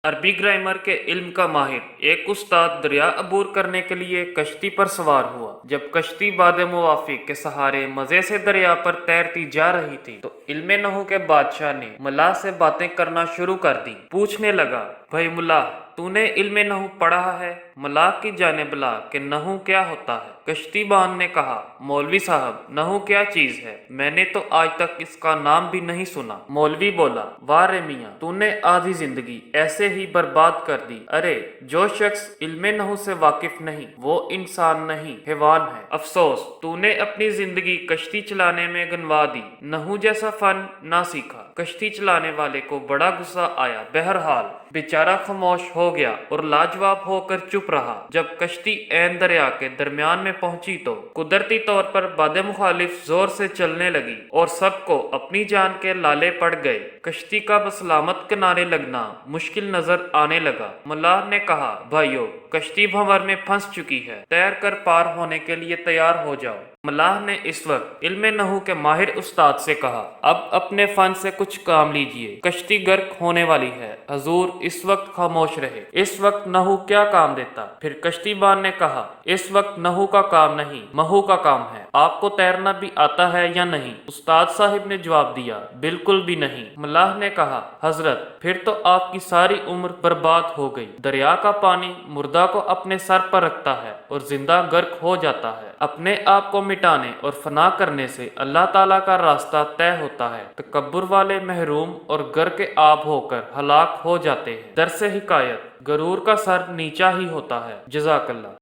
عربی گرامر کے علم کا ماہر ایک استاد دریا عبور کرنے کے لیے کشتی پر سوار ہوا۔ جب کشتی باد موافق کے سہارے مزے سے دریا پر تیرتی جا رہی تھی تو علم نحو کے بادشاہ نے ملا سے باتیں کرنا شروع کر دی۔ پوچھنے لگا، بھائی ملا، تو نے علم نحو پڑھا ہے؟ ملا کی جانب بلا کہ نحو کیا ہوتا ہے؟ کشتی بان نے کہا، مولوی صاحب، نحو کیا چیز ہے؟ میں نے تو آج تک اس کا نام بھی نہیں سنا۔ مولوی بولا، واہ رے میاں، تو نے آدھی زندگی ایسے ہی برباد کر دی۔ ارے جو شخص علم نحو سے واقف نہیں وہ انسان نہیں، حیوان ہے۔ افسوس، تو نے اپنی زندگی کشتی چلانے میں گنوا دی، نحو جیسا فن نہ سیکھا۔ کشتی چلانے والے کو بڑا غصہ آیا۔ بہرحال بیچارہ خاموش ہو گیا اور لاجواب ہو کر چپ رہا۔ جب کشتی عین دریا کے درمیان میں پہنچی تو قدرتی طور پر باد مخالف زور سے چلنے لگی اور سب کو اپنی جان کے لالے پڑ گئے۔ کشتی کا بسلامت کنارے لگنا مشکل نظر آنے لگا۔ ملا نے کہا، بھائیو، کشتی بھنور میں پھنس چکی ہے، تیر کر پار ہونے کے لیے تیار ہو جاؤ۔ ملاح نے اس وقت علم نحو کے ماہر استاد سے کہا، اب اپنے فن سے کچھ کام لیجئے، کشتی غرق ہونے والی ہے۔ حضور اس وقت خاموش رہے۔ اس وقت نحو کیا کام دیتا؟ پھر کشتی بان نے کہا، اس وقت نحو کا کام نہیں، محو کا کام ہے۔ آپ کو تیرنا بھی آتا ہے یا نہیں؟ استاد صاحب نے جواب دیا، بالکل بھی نہیں۔ ملاح نے کہا، حضرت، پھر تو آپ کی ساری عمر برباد ہو گئی۔ دریا کا پانی مردہ کو اپنے سر پر رکھتا ہے اور زندہ غرق ہو جاتا ہے۔ اپنے آپ کو مٹانے اور فنا کرنے سے اللہ تعالیٰ کا راستہ طے ہوتا ہے۔ تکبر والے محروم اور غرق آب ہو کر ہلاک ہو جاتے ہیں۔ درس حکایت، غرور کا سر نیچا ہی ہوتا ہے۔ جزاک اللہ۔